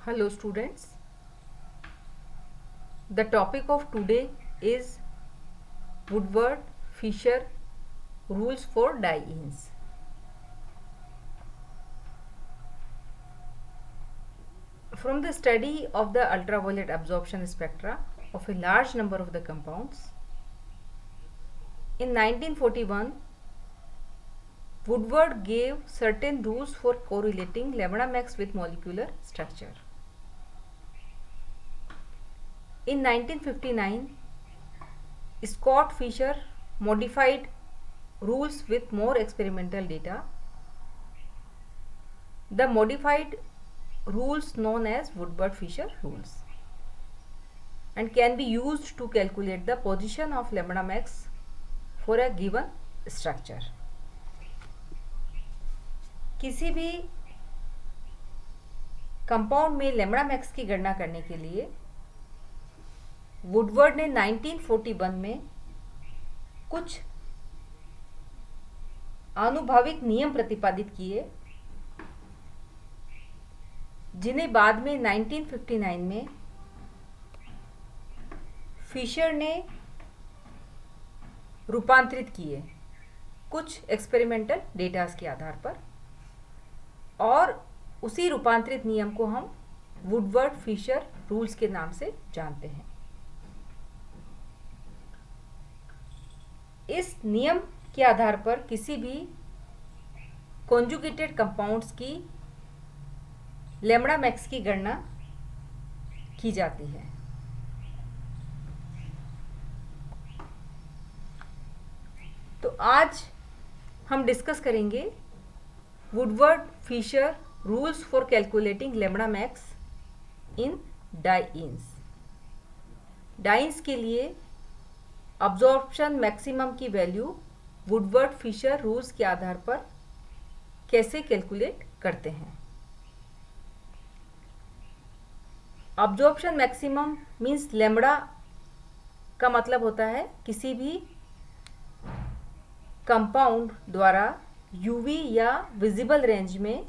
Hello students, the topic of today is Woodward-Fisher rules for dienes. From the study of the ultraviolet absorption spectra of a large number of the compounds, in 1941 Woodward gave certain rules for correlating lambda max with molecular structure. In 1959, Scott Fisher modified rules with more experimental data. The modified rules known as Woodward-Fisher rules and can be used to calculate the position of lambda max for a given structure. किसी भी compound में lambda max की गणना करने के लिए Woodward ने 1941 में कुछ आनुभाविक नियम प्रतिपादित किए, जिन्हें बाद में 1959 में फिशर ने रूपांतरित किए कुछ एक्सपेरिमेंटल डेटास के आधार पर, और उसी रूपांतरित नियम को हम वुडवर्ड-फिशर रूल्स के नाम से जानते हैं। इस नियम के आधार पर किसी भी कॉन्जुगेटेड कंपाउंड्स की लैम्बडा मैक्स की गणना की जाती है। तो आज हम डिस्कस करेंगे Woodward-Fisher rules for calculating lambda max in dienes. Dienes के लिए absorption maximum की वैल्यू Woodward-Fisher रूल्स के आधार पर कैसे कैलकुलेट करते हैं। Absorption maximum मीन्स लैम्बडा का मतलब होता है किसी भी कंपाउंड द्वारा यूवी या विजिबल रेंज में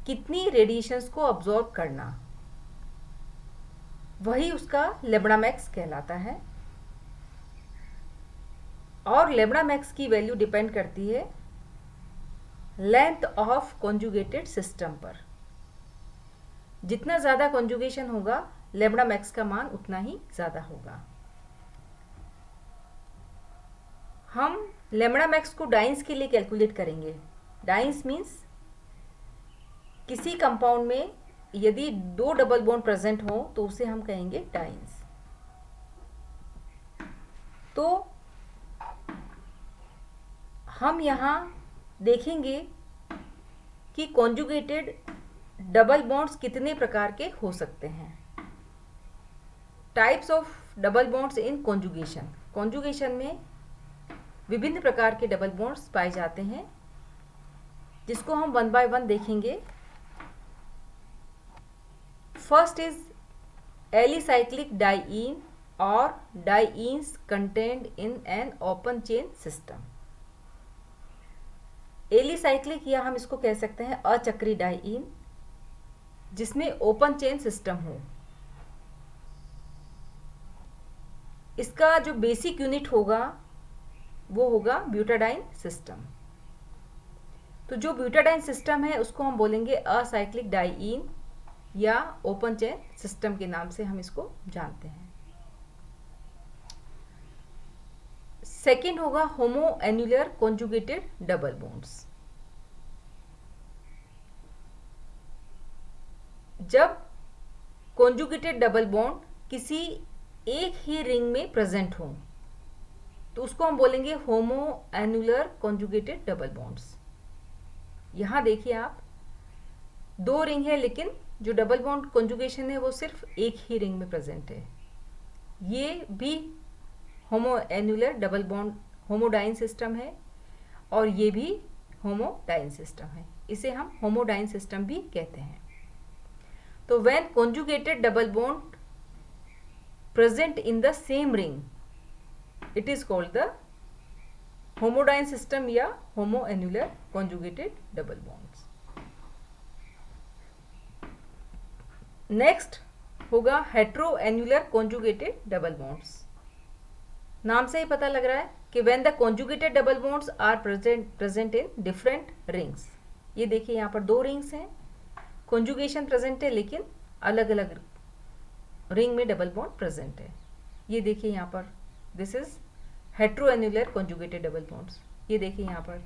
कितनी रेडिएशंस को अब्जॉर्ब करना, वही उसका लैम्बडा मैक्स कहलाता है। और लैम्बडा मैक्स की वैल्यू डिपेंड करती है लेंथ ऑफ कॉन्जुगेटेड सिस्टम पर। जितना ज़्यादा कॉन्जुगेशन होगा लैम्बडा मैक्स का मान उतना ही ज़्यादा होगा। हम लैम्बडा मैक्स को डाइंस के लिए कैलकुलेट करेंगे। डाइंस मीन्स किसी कंपाउंड में यदि दो डबल बॉन्ड प्रेजेंट हो तो उसे हम कहेंगे डाइंस। तो हम यहाँ देखेंगे कि कॉन्जुगेटेड डबल बॉन्ड्स कितने प्रकार के हो सकते हैं। Types of double bonds in conjugation. Conjugation में विभिन्न प्रकार के डबल बॉन्ड्स पाए जाते हैं, जिसको हम वन बाय वन देखेंगे। फर्स्ट इज एलिसाइक्लिक डाइईन और dienes contained in an open chain system. Alicyclic या हम इसको कह सकते हैं अचक्री डाइईन, जिसमें ओपन चेन सिस्टम हो। इसका जो बेसिक यूनिट होगा वो होगा ब्यूटाडाइन सिस्टम। तो जो ब्यूटाडाइन सिस्टम है उसको हम बोलेंगे असाइक्लिक डाइईन या ओपन चेन सिस्टम के नाम से हम इसको जानते हैं। सेकंड होगा होमो एन्युलर कॉन्जुगेटेड डबल बॉन्ड्स। जब कॉन्जुगेटेड डबल बॉन्ड किसी एक ही रिंग में प्रेजेंट हो तो उसको हम बोलेंगे होमो एन्युलर कॉन्जुगेटेड डबल बॉन्ड्स। यहाँ देखिए आप, दो रिंग है लेकिन जो डबल बॉन्ड कॉन्जुगेशन है वो सिर्फ एक ही रिंग में प्रेजेंट है। ये भी होमो एन्युलर डबल बॉन्ड होमोडाइन सिस्टम है और ये भी होमोडाइन सिस्टम है। इसे हम होमोडाइन सिस्टम भी कहते हैं। तो when conjugated double bond present in the same ring, it is called the homodyne system या homoannular conjugated double bonds। Next होगा hetero annular conjugated double bonds. नाम से ही पता लग रहा है कि when the conjugated double bonds are present in different rings. ये देखिए यहाँ पर 2 रिंग्स हैं, कॉन्जुगेशन प्रेजेंट है लेकिन अलग अलग रिंग में डबल बॉन्ड प्रेजेंट है। ये देखिए यहाँ पर this is hetero annular conjugated double bonds. ये देखिए यहाँ पर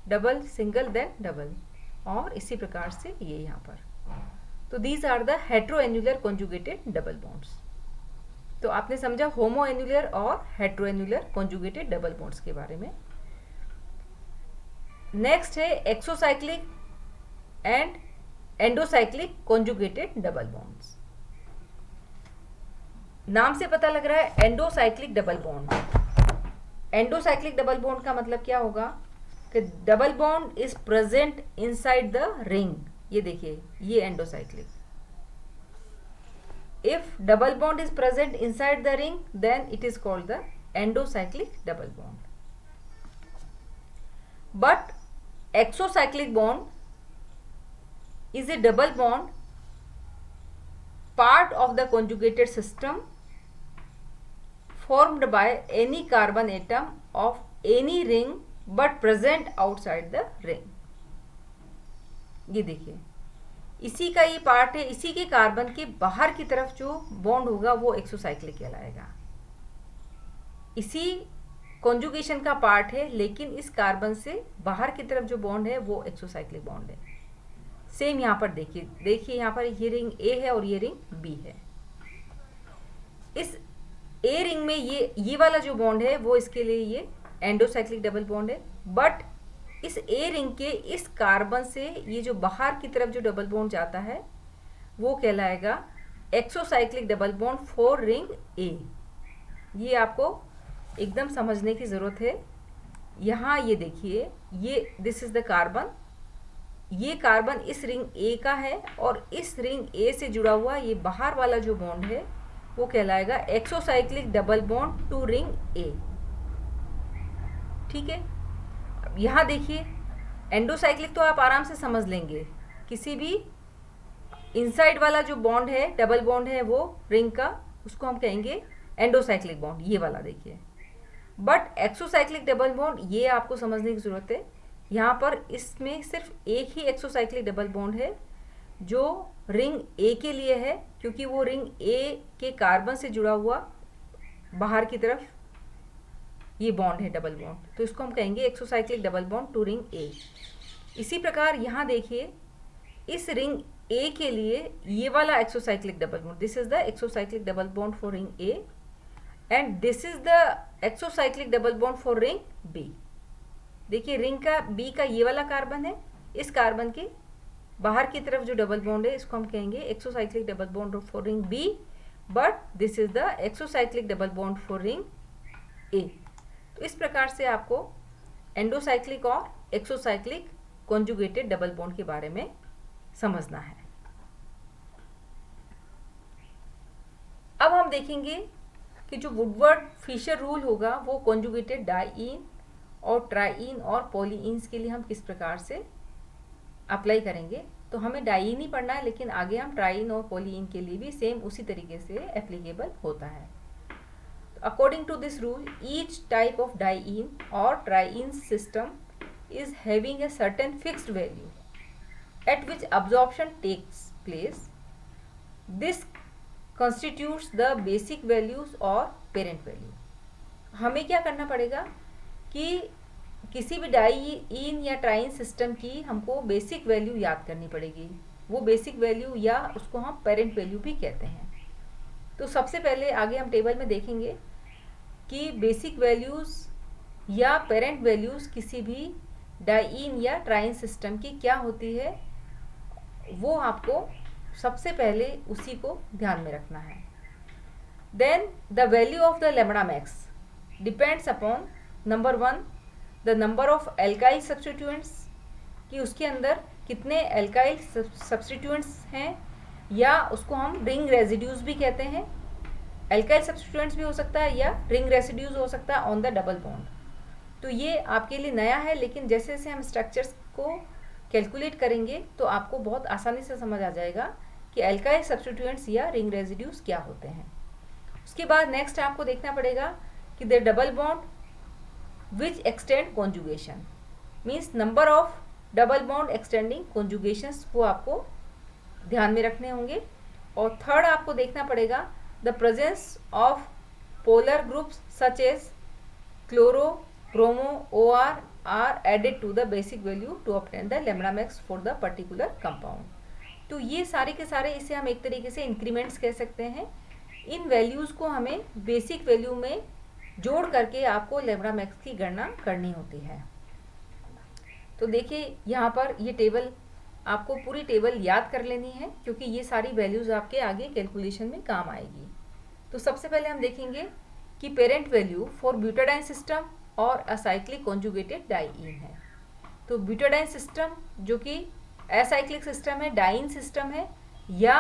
डबल, सिंगल, देन डबल, और इसी प्रकार से ये यहाँ पर। तो these are the hetero annular conjugated double bonds. तो आपने समझा होमो एन्युलर और hetero annular conjugated double bonds के बारे में। नेक्स्ट है exocyclic and endocyclic conjugated double bonds. नाम से पता लग रहा है endocyclic double bond. Endocyclic double bond का मतलब क्या होगा कि double bond is present inside the ring. ये देखिए ये endocyclic. If double bond is present inside the ring then it is called the endocyclic double bond. But exocyclic bond is a double bond part of the conjugated system formed by any carbon atom of any ring but present outside the ring। ये देखिए इसी का ये part है, इसी के carbon के बाहर की तरफ जो बॉन्ड होगा वो एक्सोसाइक्लिक कहलाएगा। इसी कॉन्जुगेशन का पार्ट है लेकिन इस कार्बन से बाहर की तरफ जो बॉन्ड है वो एक्सोसाइक्लिक बॉन्ड है। सेम यहाँ पर देखिए यहाँ पर ये रिंग ए है और ये रिंग बी है। इस ए रिंग में ये वाला जो बॉन्ड है वो इसके लिए ये एंडोसाइक्लिक डबल बॉन्ड है। बट इस ए रिंग के इस कार्बन से ये जो बाहर की तरफ जो डबल बॉन्ड जाता है वो कहलाएगा exocyclic double bond for ring A. ये आपको एकदम समझने की ज़रूरत है। यहाँ ये देखिए ये दिस इज द कार्बन। ये कार्बन इस रिंग ए का है और इस रिंग ए से जुड़ा हुआ ये बाहर वाला जो बॉन्ड है वो कहलाएगा exocyclic double bond to ring A. ठीक है, अब यहाँ देखिए एंडोसाइक्लिक तो आप आराम से समझ लेंगे। किसी भी इनसाइड वाला जो बॉन्ड है, डबल बॉन्ड है वो रिंग का, उसको हम कहेंगे एंडोसाइक्लिक बॉन्ड, ये वाला देखिए। बट एक्सोसाइक्लिक डबल बॉन्ड ये आपको समझने की ज़रूरत है। यहाँ पर इसमें सिर्फ एक ही एक्सोसाइक्लिक डबल बॉन्ड है जो रिंग ए के लिए है, क्योंकि वो रिंग ए के कार्बन से जुड़ा हुआ बाहर की तरफ ये बॉन्ड है डबल बॉन्ड, तो इसको हम कहेंगे exocyclic double bond to ring A. इसी प्रकार यहाँ देखिए इस रिंग ए के लिए ये वाला exocyclic double bond, this is the exocyclic double bond for ring A and this is the exocyclic double bond for ring B. देखिए रिंग का बी का ये वाला कार्बन है, इस कार्बन के बाहर की तरफ जो डबल बॉन्ड है इसको हम कहेंगे exocyclic double bond for ring B, but this is the exocyclic double bond for ring A. तो इस प्रकार से आपको एंडोसाइक्लिक और एक्सोसाइक्लिक कॉन्जुगेटेड डबल बॉन्ड के बारे में समझना है। अब हम देखेंगे कि जो वुडवर्ड फिशर रूल होगा वो कॉन्जुगेटेड डाइईन और ट्राइईन और पॉलीईन्स के लिए हम किस प्रकार से अप्लाई करेंगे। तो हमें डाइईन ही पढ़ना है, लेकिन आगे हम ट्राइईन और पॉलीईन के लिए भी सेम उसी तरीके से एप्लीकेबल होता है। According to this rule each type of diene और triene system is having a certain fixed value at which absorption takes place. This constitutes the basic values or parent value. हमें क्या करना पड़ेगा कि किसी भी डाइईन या ट्राइईन सिस्टम की हमको बेसिक वैल्यू याद करनी पड़ेगी। वो बेसिक वैल्यू या उसको हम पेरेंट वैल्यू भी कहते हैं। तो सबसे पहले आगे हम टेबल में देखेंगे कि बेसिक वैल्यूज़ या पेरेंट वैल्यूज़ किसी भी डाइईन या ट्राइईन सिस्टम की क्या होती है, वो आपको सबसे पहले उसी को ध्यान में रखना है। Then the value of the lambda max depends upon number 1 the number of alkyl substituents, कि उसके अंदर कितने एल्काइल सब्स्टिट्यूएंट्स हैं, या उसको हम रिंग रेजिड्यूज भी कहते हैं। एल्काइल सब्स्टिट्यूएंट्स भी हो सकता है या रिंग रेजिड्यूज हो सकता है ऑन द डबल बॉन्ड। तो ये आपके लिए नया है, लेकिन जैसे जैसे हम स्ट्रक्चर्स को कैलकुलेट करेंगे तो आपको बहुत आसानी से समझ आ जाएगा कि एल्काइल सब्स्टिट्यूएंट्स या रिंग रेजिड्यूज क्या होते हैं। उसके बाद नेक्स्ट आपको देखना पड़ेगा कि the double bond which extend conjugation, means number of double bond extending conjugations वो आपको ध्यान में रखने होंगे। और थर्ड आपको देखना पड़ेगा the presence of polar groups such as chloro, bromo, OR are added to the basic value to obtain the lambda max for the particular compound. तो ये सारे के सारे इसे हम एक तरीके से इंक्रीमेंट्स कह सकते हैं। इन वैल्यूज़ को हमें बेसिक वैल्यू में जोड़ करके आपको लैम्ब्डा मैक्स की गणना करनी होती है। तो देखिए यहाँ पर ये टेबल आपको पूरी टेबल याद कर लेनी है, क्योंकि ये सारी वैल्यूज़ आपके आगे कैलकुलेशन में काम आएगी। तो सबसे पहले हम देखेंगे कि parent value for butadiene system और असाइक्लिक कॉन्जुगेटेड डाइईन है। तो ब्यूटाडाइन सिस्टम जो कि असाइक्लिक सिस्टम है, डाइईन सिस्टम है, या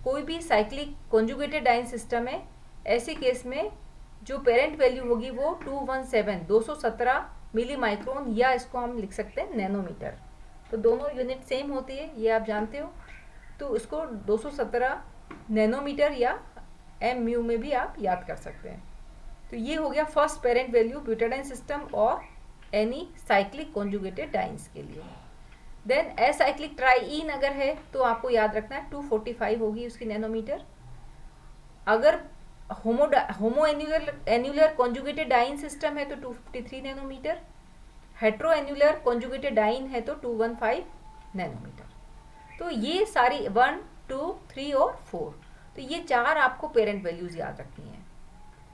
कोई भी साइक्लिक कॉन्जुगेटेड डाइईन सिस्टम है, ऐसे केस में जो पेरेंट वैल्यू होगी वो 217 मिली माइक्रोन, या इसको हम लिख सकते हैं नैनोमीटर। तो दोनों यूनिट सेम होती है, ये आप जानते हो। तो इसको 217 नैनोमीटर या MU में भी आप याद कर सकते हैं। तो ये हो गया first parent value butadiene system और एनी साइक्लिक कॉन्जुगेटेड डाइन्स के लिए। देन एसाइक्लिक ट्राइईन अगर है तो आपको याद रखना है 245 होगी उसकी नैनोमीटर। अगर homo annular conjugated diene system है तो 253 nanometre. Hetero annular conjugated diene है तो 215 नैनोमीटर। तो ये सारी 1, 2, 3 और 4, तो ये 4 आपको पेरेंट वैल्यूज याद रखनी है।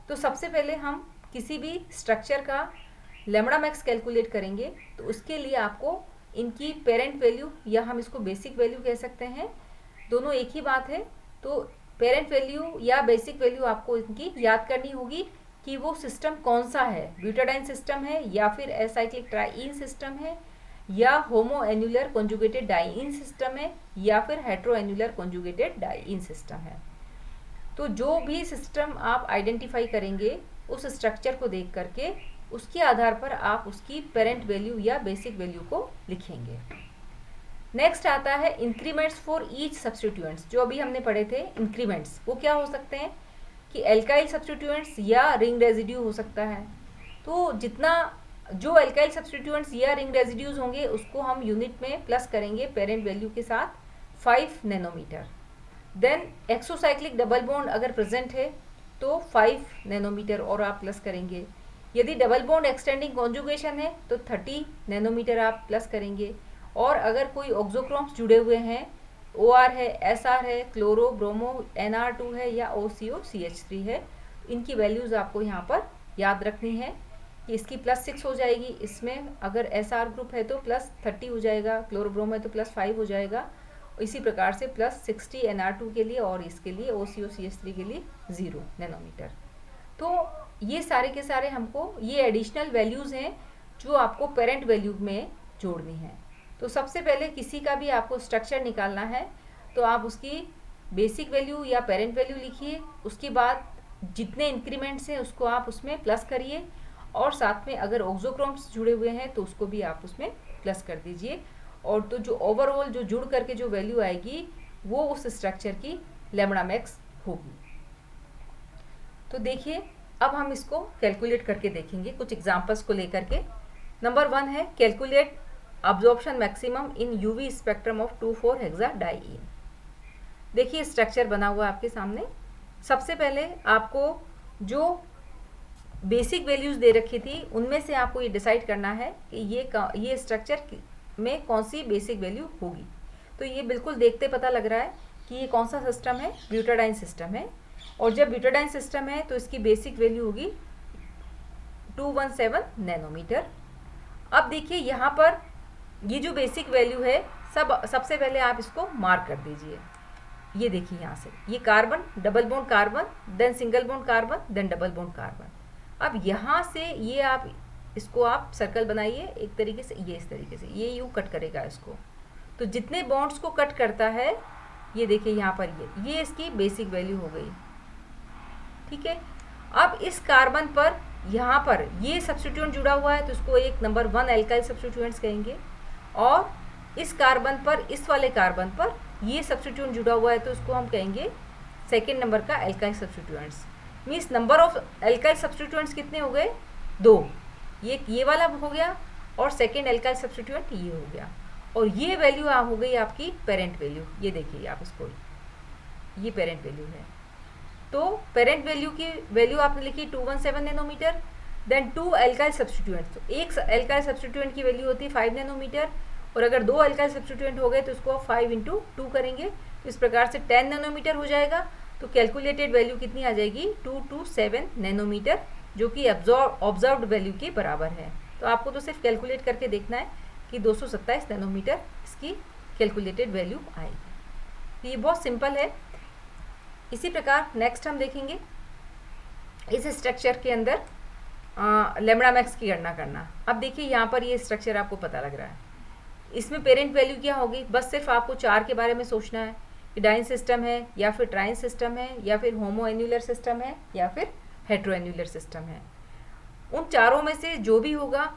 तो सबसे पहले हम किसी भी स्ट्रक्चर का लैम्ब्डा मैक्स कैलकुलेट करेंगे, तो उसके लिए आपको इनकी पेरेंट वैल्यू या हम इसको बेसिक वैल्यू कह सकते हैं, दोनों एक ही बात है। तो पेरेंट वैल्यू या बेसिक वैल्यू आपको इनकी याद करनी होगी कि वो सिस्टम कौन सा है, ब्यूटाडाइन सिस्टम है या फिर एसाइक्लिक ट्राइईन सिस्टम है या होमो एन्युलर कॉन्जुगेटेड डाइईन सिस्टम है या फिर hetero annular conjugated diene system है। तो जो भी सिस्टम आप आइडेंटिफाई करेंगे उस स्ट्रक्चर को देख करके उसके आधार पर आप उसकी पेरेंट वैल्यू या बेसिक वैल्यू को लिखेंगे। नेक्स्ट आता है इंक्रीमेंट्स फॉर ईच सब्स्टिट्यूएंट्स। जो अभी हमने पढ़े थे इंक्रीमेंट्स, वो क्या हो सकते हैं कि एल्काइल सब्स्टिट्यूएंट्स या रिंग रेजिड्यू हो सकता है। तो जितना जो एल्काइल सब्स्टिट्यूएंट्स या रिंग रेजिड्यूज होंगे उसको हम यूनिट में प्लस करेंगे पेरेंट वैल्यू के साथ 5 nanometre. Then exocyclic double bond अगर प्रेजेंट है तो 5 नैनोमीटर और आप प्लस करेंगे। यदि डबल बॉन्ड एक्सटेंडिंग कॉन्जुगेशन है तो 30 नैनोमीटर आप प्लस करेंगे। और अगर कोई ऑक्सोक्रोम्स जुड़े हुए हैं, OR है, SR है, क्लोरो, ब्रोमो, NR2 है या OCO CH3 है, इनकी वैल्यूज़ आपको यहाँ पर याद रखनी है कि इसकी +6 हो जाएगी। इसमें अगर SR ग्रुप है तो +30 हो जाएगा, क्लोरोब्रोमो है तो +5 हो जाएगा। इसी प्रकार से +60 NR2 के लिए और इसके लिए OCO CH3 के लिए 0 नैनोमीटर। तो ये सारे के सारे हमको ये एडिशनल वैल्यूज़ हैं जो आपको पेरेंट वैल्यू में जोड़नी है। तो सबसे पहले किसी का भी आपको स्ट्रक्चर निकालना है तो आप उसकी बेसिक वैल्यू या पेरेंट वैल्यू लिखिए। उसके बाद जितने इंक्रीमेंट्स हैं उसको आप उसमें प्लस करिए और साथ में अगर ऑक्सोक्रोम्स जुड़े हुए हैं तो उसको भी आप उसमें प्लस कर दीजिए। और तो जो ओवरऑल जो जुड़ करके जो वैल्यू आएगी वो उस स्ट्रक्चर की लैम्ब्डा मैक्स होगी। तो देखिए अब हम इसको कैलकुलेट करके देखेंगे कुछ एग्जांपल्स को लेकर के। नंबर 1 है calculate absorption maximum in UV spectrum of 2,4 hexa diene. देखिए स्ट्रक्चर बना हुआ आपके सामने। सबसे पहले आपको जो बेसिक वैल्यूज़ दे रखी थी उनमें से आपको ये डिसाइड करना है कि ये स्ट्रक्चर में कौन सी बेसिक वैल्यू होगी। तो ये बिल्कुल देखते पता लग रहा है कि ये कौन सा सिस्टम है, ब्यूटाडाइन सिस्टम है। और जब ब्यूटाडाइन सिस्टम है तो इसकी बेसिक वैल्यू होगी 217 नैनोमीटर। अब देखिए यहाँ पर ये जो बेसिक वैल्यू है सबसे पहले आप इसको मार्क कर दीजिए। ये देखिए यहाँ से ये carbon, double bond carbon, then single bond carbon, then double bond carbon. अब यहाँ से ये आप इसको आप सर्कल बनाइए एक तरीके से, ये इस तरीके से ये यूँ कट करेगा इसको। तो जितने बॉन्ड्स को कट करता है ये देखिए यहाँ पर ये इसकी बेसिक वैल्यू हो गई। ठीक है, अब इस कार्बन पर यहाँ पर ये सब्स्टिट्यूएंट जुड़ा हुआ है तो इसको एक नंबर 1 एल्काइल सब्स्टिट्यूएंट्स कहेंगे। और इस कार्बन पर, इस वाले कार्बन पर ये सब्स्टिट्यूएंट जुड़ा हुआ है तो उसको हम कहेंगे सेकेंड नंबर का alkyl substituents. Means number of alkyl substituents कितने हो गए? 2। ये वाला हो गया और सेकेंड एल्काइल सब्स्टिट्यूएंट ये हो गया, और ये वैल्यू हो गई आपकी पेरेंट वैल्यू। ये देखिए आप इसको, ये पेरेंट वैल्यू है। तो पेरेंट वैल्यू की वैल्यू आपने लिखी 217 नैनोमीटर। देन 2 एल्काइल सब्स्टिट्यूएंट, तो एक एल्काइल सब्स्टिट्यूएंट की वैल्यू होती है 5 नैनोमीटर, और अगर 2 एल्काइल सब्स्टिट्यूएंट हो गए तो उसको 5 × 2 करेंगे, तो इस प्रकार से 10 नैनोमीटर हो जाएगा। तो कैलकुलेटेड वैल्यू कितनी आ जाएगी? 227 नैनोमीटर, जो कि ऑब्जर्व्ड वैल्यू के बराबर है। तो आपको तो सिर्फ कैलकुलेट करके देखना है कि 227 नैनोमीटर इसकी कैलकुलेटेड वैल्यू आएगी। तो ये बहुत सिंपल है। इसी प्रकार नेक्स्ट हम देखेंगे इस स्ट्रक्चर के अंदर लैम्बडा मैक्स की गणना करना। अब देखिए यहाँ पर ये स्ट्रक्चर आपको पता लग रहा है, इसमें पेरेंट वैल्यू क्या होगी? बस सिर्फ आपको 4 के बारे में सोचना है कि डाइन सिस्टम है या फिर ट्राइन सिस्टम है या फिर होमो एन्युलर सिस्टम है या फिर हेट्रो एन्युलर सिस्टम है। उन चारों में से जो भी होगा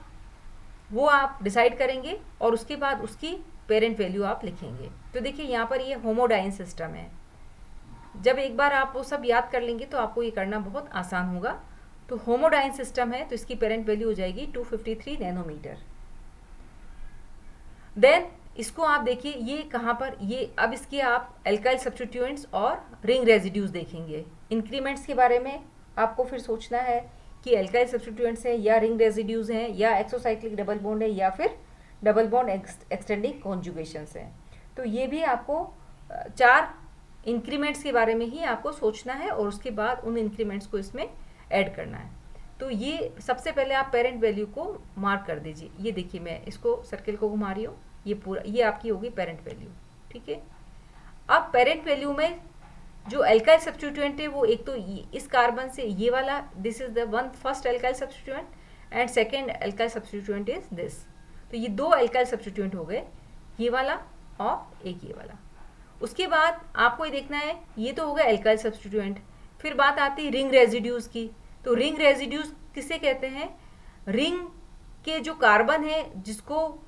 वो आप डिसाइड करेंगे और उसके बाद उसकी पेरेंट वैल्यू आप लिखेंगे। तो देखिए यहाँ पर ये होमोडाइन सिस्टम है। जब एक बार आप वो सब याद कर लेंगे तो आपको ये करना बहुत आसान होगा। तो होमोडाइन सिस्टम है तो इसकी पेरेंट वैल्यू हो जाएगी 253 नैनोमीटर। देन इसको आप देखिए ये कहाँ पर, ये अब इसके आप एल्काइल सब्स्टिट्यूएंट्स और रिंग रेजिड्यूज देखेंगे। इंक्रीमेंट्स के बारे में आपको फिर सोचना है कि एल्काइल सब्स्टिट्यूएंट्स हैं या रिंग रेजिड्यूज हैं या एक्सोसाइक्लिक डबल बॉन्ड है या फिर डबल बॉन्ड एक्सटेंडिंग कॉन्जुगेशंस हैं। तो ये भी आपको 4 इंक्रीमेंट्स के बारे में ही आपको सोचना है और उसके बाद उन इंक्रीमेंट्स को इसमें ऐड करना है। तो ये सबसे पहले आप पेरेंट वैल्यू को मार्क कर दीजिए। ये देखिए मैं इसको सर्किल को घुमा रही हूँ, ये पूरा ये आपकी होगी पेरेंट वैल्यू। ठीक है, अब पेरेंट वैल्यू में जो एल्काइल सब्स्टिट्यूएंट है वो एक तो इस कार्बन से ये वाला, this is the one first alkyl substituent and second alkyl substituent is this. तो ये 2 एल्काइल सब्स्टिट्यूएंट हो गए, ये वाला और एक ये वाला। उसके बाद आपको ये देखना है, ये तो हो गया एल्काइल सब्स्टिट्यूएंट। फिर बात आती है रिंग रेजिड्यूज की। तो रिंग रेजिड्यूज किसे कहते हैं? रिंग के जो कार्बन है जिसको,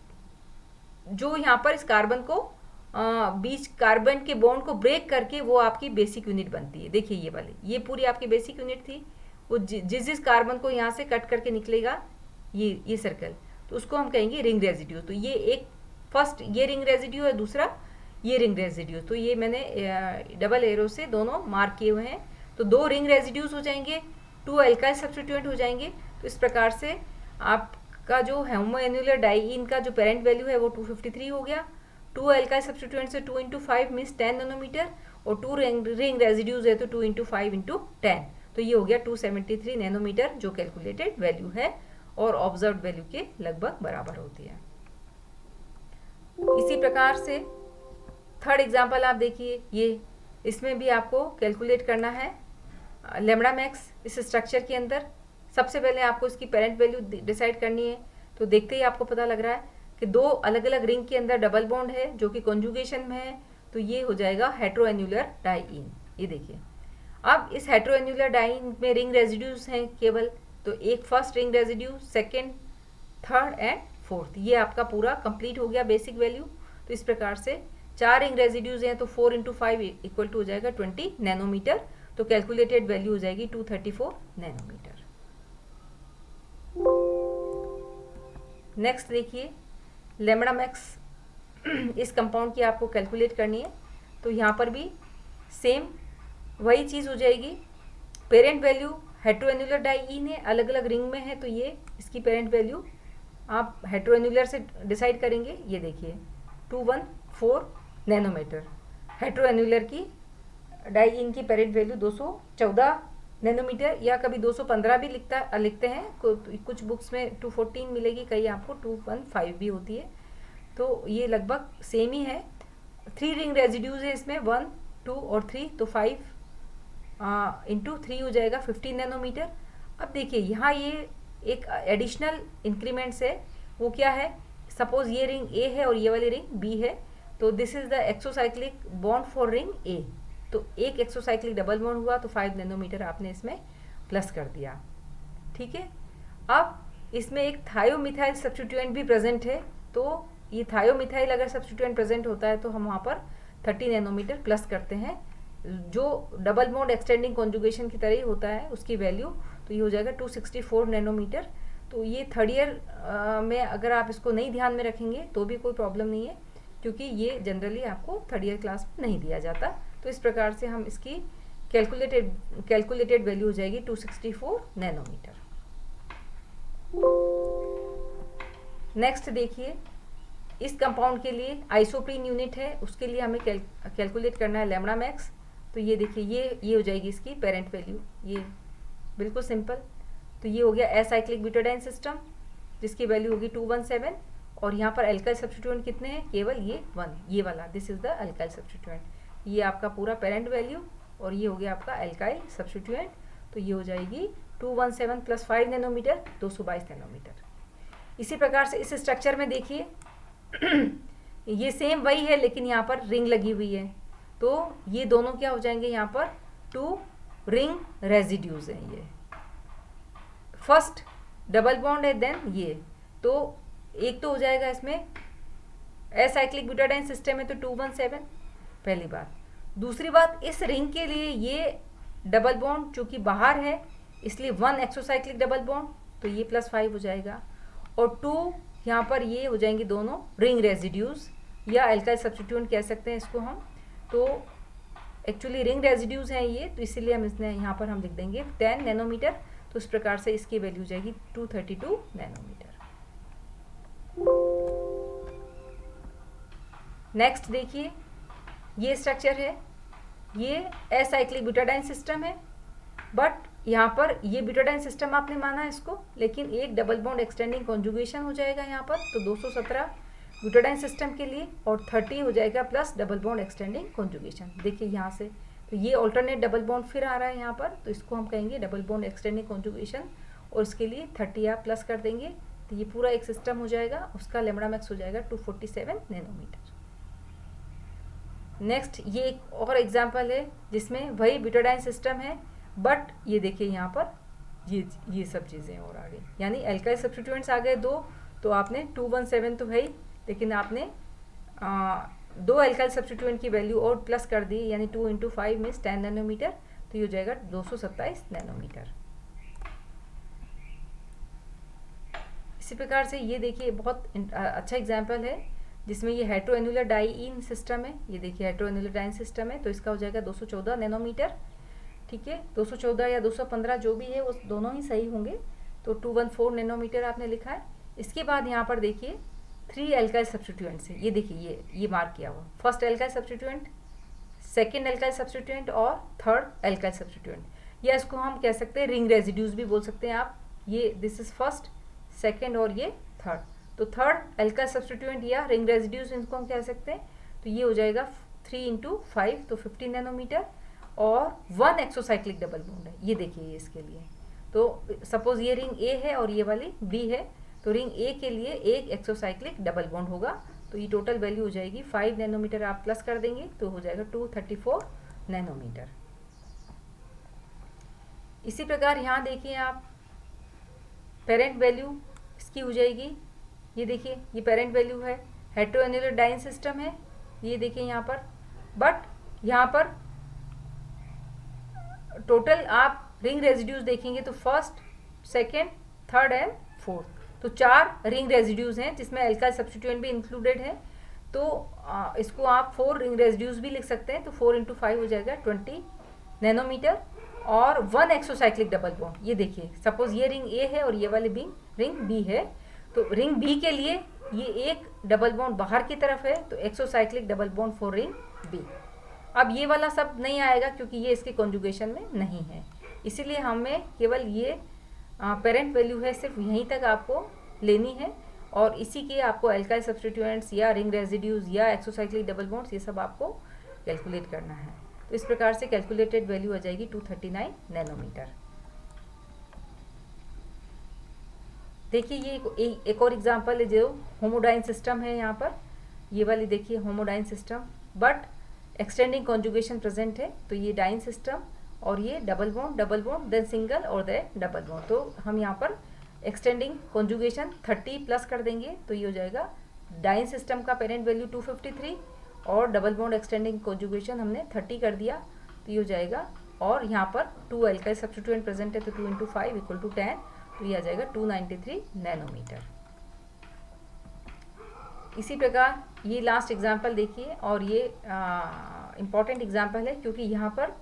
जो यहाँ पर इस कार्बन को बीच कार्बन के बॉन्ड को ब्रेक करके वो आपकी बेसिक यूनिट बनती है। देखिए ये वाली, ये पूरी आपकी बेसिक यूनिट थी। वो जिस कार्बन को यहाँ से कट करके निकलेगा ये सर्कल, तो उसको हम कहेंगे रिंग रेजिड्यू। तो ये एक फर्स्ट ये रिंग रेजिड्यू है, दूसरा ये रिंग रेजिड्यू। तो ये मैंने डबल एरो से दोनों मार्क किए हुए हैं। तो 2 रिंग रेजिड्यूज हो जाएंगे, 2 एल्काइल सब्स्टिट्यूएंट हो जाएंगे। तो इस प्रकार से आपका जो होमो एन्युलर डाइईन का जो पेरेंट वैल्यू है वो 253 हो गया। 2 एल्काइल सब्स्टिट्यूएंट से 2 × 5 मीन्स 10 नैनोमीटर, और 2 रिंग रेजिड्यूज है तो 2 × 5 × 10, तो ये हो गया 273 नैनोमीटर, जो कैलकुलेटेड वैल्यू है और ऑब्जर्व वैल्यू के लगभग बराबर होती है। इसी प्रकार से थर्ड एग्जाम्पल आप देखिए, ये इसमें भी आपको कैलकुलेट करना है लैम्बडा मैक्स इस स्ट्रक्चर के अंदर। सबसे पहले आपको इसकी पेरेंट वैल्यू डिसाइड करनी है। तो देखते ही आपको पता लग रहा है कि 2 अलग अलग रिंग के अंदर डबल बॉन्ड है जो कि कॉन्जुगेशन में है, तो ये हो जाएगा हेट्रो एन्युलर डाइईन। ये देखिए, अब इस हेट्रो एन्युलर डाइईन में रिंग रेजिड्यूज हैं केवल, तो एक first ring residue, second, third and fourth, ये आपका पूरा कंप्लीट हो गया बेसिक वैल्यू। तो इस प्रकार से 4 रिंग रेजिड्यूज हैं तो 4 × 5 इक्वल टू हो जाएगा 20 नैनोमीटर। तो कैलकुलेटेड वैल्यू हो जाएगी 234 नैनोमीटर। नेक्स्ट देखिए लैम्बडा मैक्स इस कंपाउंड की आपको कैलकुलेट करनी है। तो यहाँ पर भी सेम वही चीज़ हो जाएगी। पेरेंट वैल्यू हेट्रोएन्युलर डाइईन है, अलग अलग रिंग में है, तो ये इसकी पेरेंट वैल्यू आप हेट्रोएन्युलर से डिसाइड करेंगे। ये देखिए 214 नैनोमीटर। हेट्रोएन्युलर की डाइईन की पेरेंट वैल्यू 214 नैनोमीटर, या कभी 215 भी लिखते हैं, कुछ बुक्स में 214 मिलेगी, कहीं आपको 215 भी होती है। तो ये लगभग सेम ही है। 3 रिंग रेजिड्यूज है इसमें, 1, 2 और 3, तो 5 × 3 हो जाएगा 15 नैनोमीटर। अब देखिए यहाँ ये एक एडिशनल इंक्रीमेंट्स है, वो क्या है? सपोज ये रिंग ए है और ये वाली रिंग बी है, तो this is the exocyclic bond for ring A. तो एक एक्सोसाइक्लिक डबल बॉन्ड हुआ तो 5 नैनोमीटर आपने इसमें प्लस कर दिया। ठीक है, अब इसमें एक थायोमिथाइल सब्स्टिट्यूएंट भी प्रेजेंट है। तो ये थायोमिथाइल अगर सब्स्टिट्यूएंट प्रेजेंट होता है तो हम वहाँ पर 30 नैनोमीटर प्लस करते हैं, जो डबल बॉन्ड एक्सटेंडिंग कॉन्जुगेशन की तरह ही होता है उसकी वैल्यू, तो ये हो जाएगा 264 नैनोमीटर। तो ये थर्ड ईयर में अगर आप इसको नहीं ध्यान में रखेंगे तो भी कोई प्रॉब्लम नहीं है, क्योंकि ये जनरली आपको थर्ड ईयर क्लास में नहीं दिया जाता। तो इस प्रकार से हम इसकी कैलकुलेटेड वैल्यू हो जाएगी 264 नैनोमीटर। नेक्स्ट देखिए, इस कंपाउंड के लिए आइसोप्रीन यूनिट है, उसके लिए हमें कैलकुलेट करना है लैम्डा मैक्स। तो ये देखिए, ये हो जाएगी इसकी पेरेंट वैल्यू, ये बिल्कुल सिंपल। तो ये हो गया एसाइक्लिक ब्यूटाडाइन सिस्टम जिसकी वैल्यू होगी 217, और यहाँ पर अल्काइल सब्स्टिट्यूएंट कितने हैं, केवल ये 1, ये वाला, this is the alkyl substituent. ये आपका पूरा पेरेंट वैल्यू, और ये हो गया आपका अल्काइल सब्स्टिट्यूएंट। तो ये हो जाएगी 217 प्लस 5 नैनोमीटर 222 नैनोमीटर। इसी प्रकार से इस स्ट्रक्चर में देखिए ये सेम वही है, लेकिन यहाँ पर रिंग लगी हुई है, तो ये दोनों क्या हो जाएंगे, यहाँ पर 2 रिंग रेजिड्यूज हैं। ये फर्स्ट डबल बॉन्ड है, देन ये, तो एक तो हो जाएगा इसमें एसाइक्लिक ब्यूटाडाइन सिस्टम है तो 217, पहली बात। दूसरी बात, इस रिंग के लिए ये डबल बॉन्ड चूंकि बाहर है इसलिए 1 एक्सोसाइक्लिक डबल बॉन्ड, तो ये +5 हो जाएगा, और 2 यहाँ पर ये हो जाएंगे दोनों रिंग रेजिड्यूज या अल्काइल सब्स्टिट्यूएंट कह सकते हैं इसको हम। तो एक्चुअली रिंग रेजिड्यूज हैं ये, तो इसीलिए हम इसने यहाँ पर हम लिख देंगे 10 नैनोमीटर। तो इस प्रकार से इसकी वैल्यू जाएगी 232 नैनोमीटर। नेक्स्ट देखिए, ये स्ट्रक्चर है, ये एसाइक्लिक ब्यूटाडाइन सिस्टम है, बट यहाँ पर ये ब्यूटाडाइन सिस्टम आपने माना है इसको, लेकिन एक डबल बॉन्ड एक्सटेंडिंग कॉन्जुगेशन हो जाएगा यहाँ पर, तो 217 ब्यूटाडाइन सिस्टम के लिए, और 30 हो जाएगा plus double bond extending conjugation. देखिए यहाँ से, तो ये ऑल्टरनेट डबल बॉन्ड फिर आ रहा है यहाँ पर, तो इसको हम कहेंगे डबल बॉन्ड एक्सटेंडिंग कॉन्जुगेशन, और इसके लिए 30 आप प्लस कर देंगे, तो ये पूरा एक सिस्टम हो जाएगा, उसका लैम्डा मैक्स हो जाएगा 247 नैनोमीटर। नेक्स्ट, ये एक और एग्जाम्पल है जिसमें वही ब्यूटाडाइन सिस्टम है, बट ये देखिए यहाँ पर ये सब चीज़ें और आ गई, यानी अल्काइल सब्स्टिट्यूएंट्स आ गए 2, तो आपने 217 तो है ही, लेकिन आपने 2 अल्काइल सब्स्टिट्यूएंट की वैल्यू और प्लस कर दी, यानी 2 × 5 मीन्स 10 नैनोमीटर, तो ये हो जाएगा 227 नैनोमीटर। इसी प्रकार से ये देखिए बहुत अच्छा एग्जाम्पल है जिसमें ये हेट्रोएनुलर डाइईन सिस्टम है, ये देखिए हेट्रोएनुलर डाइईन सिस्टम है, तो इसका हो जाएगा 214 नैनोमीटर। ठीक है, 214 या 215 जो भी है वो दोनों ही सही होंगे, तो 214 नैनोमीटर आपने लिखा है। इसके बाद यहाँ पर देखिए 3 अल्काइल सब्स्टिट्यूएंट्स है, ये देखिए ये मार्क किया हुआ, first alkyl substituent, second alkyl substituent और थर्ड अल्काइल सब्स्टिट्यूएंट, या इसको हम कह सकते हैं रिंग रेजिड्यूज भी बोल सकते हैं आप। ये दिस इज फर्स्ट, सेकेंड और ये थर्ड, तो थर्ड अल्काइल सब्स्टिट्यूएंट या रिंग रेजिड्यूज इनको हम कह सकते हैं। तो ये हो जाएगा 3 × 5 तो 15 नैनोमीटर, और 1 एक्सोसाइक्लिक डबल बॉन्ड है, ये देखिए ये इसके लिए। तो सपोज ये रिंग ए है और ये वाली बी है, तो रिंग ए के लिए 1 एक्सोसाइक्लिक डबल बॉन्ड होगा, तो ये टोटल वैल्यू हो जाएगी 5 नैनोमीटर आप प्लस कर देंगे, तो हो जाएगा 234 नैनोमीटर। इसी प्रकार यहाँ देखिए आप पेरेंट वैल्यू इसकी हो जाएगी, ये देखिए ये पेरेंट वैल्यू है, हेट्रोएनुलर डाइईन सिस्टम है, ये देखिए यहाँ पर, बट यहाँ पर टोटल आप रिंग रेजिड्यूज देखेंगे तो first, second, third and fourth, तो 4 रिंग रेजिड्यूज हैं जिसमें अल्काइल सब्स्टिट्यूएंट भी इंक्लूडेड है। तो इसको आप 4 रिंग रेजिड्यूज भी लिख सकते हैं, तो 4 × 5 हो जाएगा 20 नैनोमीटर, और 1 एक्सोसाइक्लिक डबल बॉन्ड, ये देखिए सपोज ये रिंग ए है और ये वाली रिंग बी है, तो रिंग बी के लिए ये एक डबल बॉन्ड बाहर की तरफ है, तो exocyclic double bond for ring B. अब ये वाला सब नहीं आएगा क्योंकि ये इसके कॉन्जुगेशन में नहीं है, इसीलिए हमें केवल ये पेरेंट वैल्यू है सिर्फ यहीं तक आपको लेनी है, और इसी के आपको अल्काइल सब्स्टिट्यूएंट्स या रिंग रेजिड्यूज या एक्सोसाइक्लिक डबल बॉन्ड्स ये सब आपको कैलकुलेट करना है। तो इस प्रकार से कैलकुलेटेड वैल्यू आ जाएगी 239 नैनोमीटर। देखिए ये एक और एग्जांपल है जो होमोडाइन सिस्टम है, यहाँ पर ये वाली देखिए homodiene system, but extending conjugation present है, तो ये डाइन सिस्टम, और ये डबल बॉन्ड देन सिंगल और देन डबल बॉन्ड, तो हम यहाँ पर एक्सटेंडिंग कॉन्जुगेशन 30 प्लस कर देंगे, तो ये हो जाएगा डाइन सिस्टम का पेरेंट वैल्यू 253, और डबल बॉन्ड एक्सटेंडिंग कॉन्जुगेशन हमने 30 कर दिया, तो ये हो जाएगा। और यहाँ पर 2 एल्काइल सब्स्टिट्यूएंट प्रेजेंट है, तो 2 × 5 = 10, तो ये आ जाएगा 293 नैनोमीटर। इसी प्रकार ये लास्ट एग्जाम्पल देखिए, और ये इम्पॉर्टेंट एग्जाम्पल है, क्योंकि यहाँ पर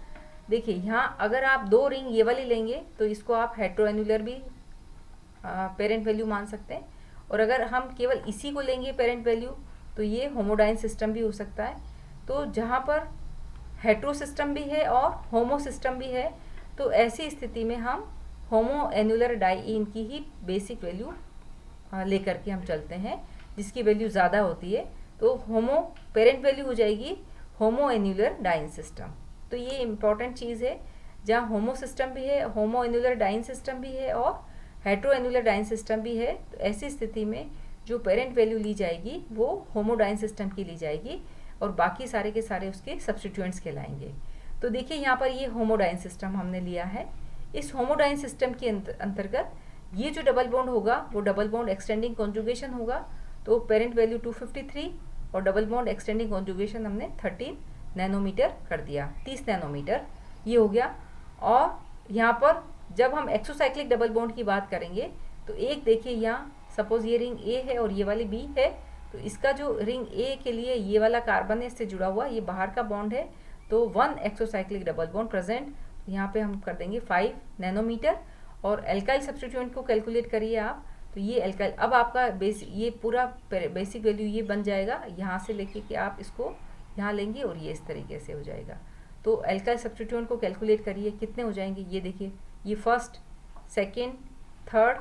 देखिए, यहाँ अगर आप 2 रिंग ये वाली लेंगे तो इसको आप हेट्रोएनुलर भी पेरेंट वैल्यू मान सकते हैं, और अगर हम केवल इसी को लेंगे पेरेंट वैल्यू तो ये होमोडाइन सिस्टम भी हो सकता है। तो जहाँ पर हेट्रो सिस्टम भी है और होमो सिस्टम भी है, तो ऐसी स्थिति में हम होमो एनुलर डाइईन की ही बेसिक वैल्यू लेकर के हम चलते हैं, जिसकी वैल्यू ज़्यादा होती है, तो होमो पेरेंट वैल्यू हो जाएगी होमो एनुलर डाइन सिस्टम। तो ये इम्पॉर्टेंट चीज़ है, जहाँ होमो सिस्टम भी है, होमो एनुलर डाइन सिस्टम भी है और हेट्रो एनुलर डाइन सिस्टम भी है, तो ऐसी स्थिति में जो पेरेंट वैल्यू ली जाएगी वो होमोडाइन सिस्टम की ली जाएगी, और बाकी सारे के सारे उसके सब्स्टिट्यूएंट्स कहलाएंगे। तो देखिए यहाँ पर ये होमोडाइन सिस्टम हमने लिया है। इस होमोडाइन सिस्टम के अंतर्गत ये जो डबल बॉन्ड होगा वो डबल बॉन्ड एक्सटेंडिंग कॉन्जुगेशन होगा, तो पेरेंट वैल्यू 253 और डबल बॉन्ड एक्सटेंडिंग कॉन्जुगेशन हमने 13 नैनोमीटर कर दिया, 30 नैनोमीटर ये हो गया। और यहाँ पर जब हम एक्सोसाइक्लिक डबल बॉन्ड की बात करेंगे तो एक देखिए, यहाँ सपोज ये रिंग ए है और ये वाली बी है, तो इसका जो रिंग ए के लिए ये वाला कार्बन है इससे जुड़ा हुआ, ये बाहर का बॉन्ड है, तो 1 एक्सोसाइक्लिक डबल बॉन्ड प्रेजेंट, यहाँ पे हम कर देंगे 5 नैनोमीटर। और एल्काइल सब्स्टिट्यूएंट को कैलकुलेट करिए आप, तो ये एल्काइल, अब आपका ये पूरा बेसिक वैल्यू ये बन जाएगा, यहाँ से लेके कि आप इसको यहाँ लेंगे और ये इस तरीके से हो जाएगा। तो एल्काइल सब्स्टिट्यूएंट को कैलकुलेट करिए, कितने हो जाएंगे, ये देखिए, ये फर्स्ट, सेकेंड, थर्ड,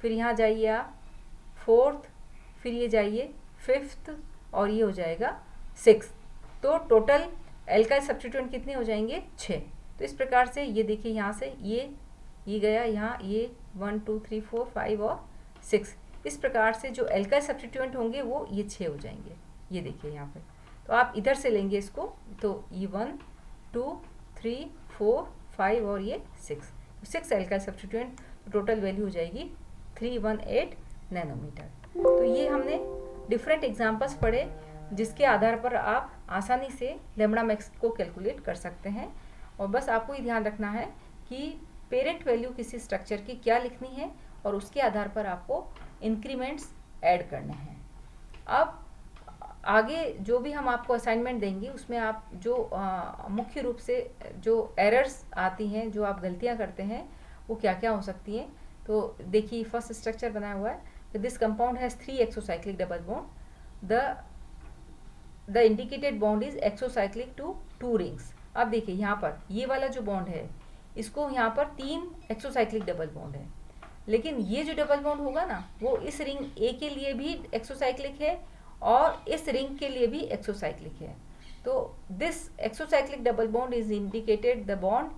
फिर यहाँ जाइए आप फोर्थ, फिर ये जाइए फिफ्थ, और ये हो जाएगा 6। तो टोटल एल्काइल सब्स्टिट्यूएंट कितने हो जाएंगे, 6। तो इस प्रकार से ये देखिए, यहाँ से ये गया, यहाँ ये 1 2 3 4 5 और 6, इस प्रकार से जो एल्काइल सब्स्टिट्यूएंट होंगे वो ये 6 हो जाएंगे। ये देखिए यहाँ पे, तो आप इधर से लेंगे इसको, तो ये 1 2 3 4 5 और ये 6 एल्काइल सब्स्टिट्यूएंट, टोटल वैल्यू हो जाएगी 318 नैनोमीटर। तो ये हमने डिफरेंट एग्जांपल्स पढ़े, जिसके आधार पर आप आसानी से लैम्ब्डा मैक्स को कैलकुलेट कर सकते हैं। और बस आपको ये ध्यान रखना है कि पेरेंट वैल्यू किसी स्ट्रक्चर की क्या लिखनी है, और उसके आधार पर आपको इंक्रीमेंट्स ऐड करने हैं। अब आगे जो भी हम आपको असाइनमेंट देंगे उसमें आप जो मुख्य रूप से जो एरर्स आती हैं, जो आप गलतियां करते हैं, वो क्या क्या हो सकती हैं। तो देखिए, फर्स्ट स्ट्रक्चर बनाया हुआ है, this compound has 3 exocyclic double bond, the indicated bond is exocyclic to 2 rings. अब देखिए यहाँ पर ये वाला जो बॉन्ड है, इसको यहाँ पर 3 एक्सोसाइक्लिक डबल बॉन्ड है, लेकिन ये जो डबल बॉन्ड होगा ना, वो इस रिंग ए के लिए भी एक्सोसाइक्लिक है और इस रिंग के लिए भी एक्सोसाइक्लिक है। तो this exocyclic double bond is indicated the bond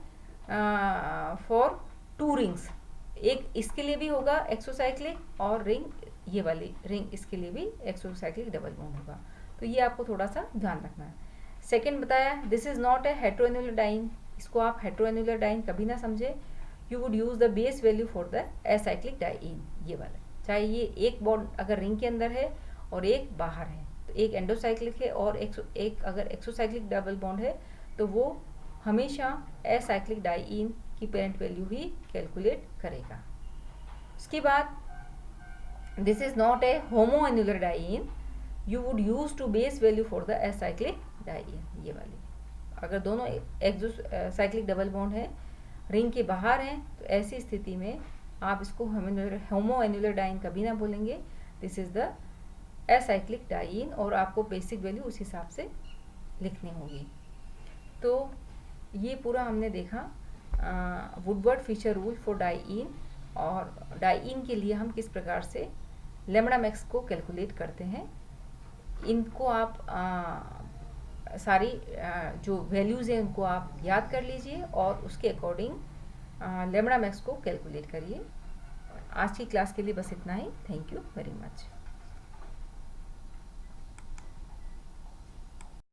for 2 rings. एक इसके लिए भी होगा एक्सोसाइक्लिक, और रिंग ये वाली रिंग इसके लिए भी एक्सोसाइक्लिक डबल बॉन्ड होगा। तो ये आपको थोड़ा सा ध्यान रखना है। सेकेंड बताया, this is not a heteroannular diene, इसको आप हेट्रोएनुलर डाइन कभी ना समझे। You would use the base value for the acyclic diene, ये वाला, चाहे ये एक बॉन्ड अगर रिंग के अंदर है और एक बाहर है, तो एक एंडोसाइक्लिक है और एक अगर एक्सोसाइक्लिक डबल बॉन्ड है, तो वो हमेशा एसाइक्लिक डाइन की पेरेंट वैल्यू ही कैलकुलेट करेगा। उसके बाद, this is not a homoannular diene, you would use to base value for the acyclic diene, ये वाली। अगर दोनों एक्सोसाइक्लिक डबल बॉन्ड है, रिंग के बाहर हैं, तो ऐसी स्थिति में आप इसको होमोएनुलर डाइन कभी ना बोलेंगे, this is the acyclic diene, और आपको बेसिक वैल्यू उस हिसाब से लिखनी होगी। तो ये पूरा हमने देखा Woodward Fieser rule for diene, और डाइईन के लिए हम किस प्रकार से लैम्ब्डा मैक्स को कैलकुलेट करते हैं। इनको आप सारी जो वैल्यूज़ हैं उनको आप याद कर लीजिए और उसके अकॉर्डिंग लैम्ब्डा मैक्स को कैलकुलेट करिए। आज की क्लास के लिए बस इतना ही। Thank you very much.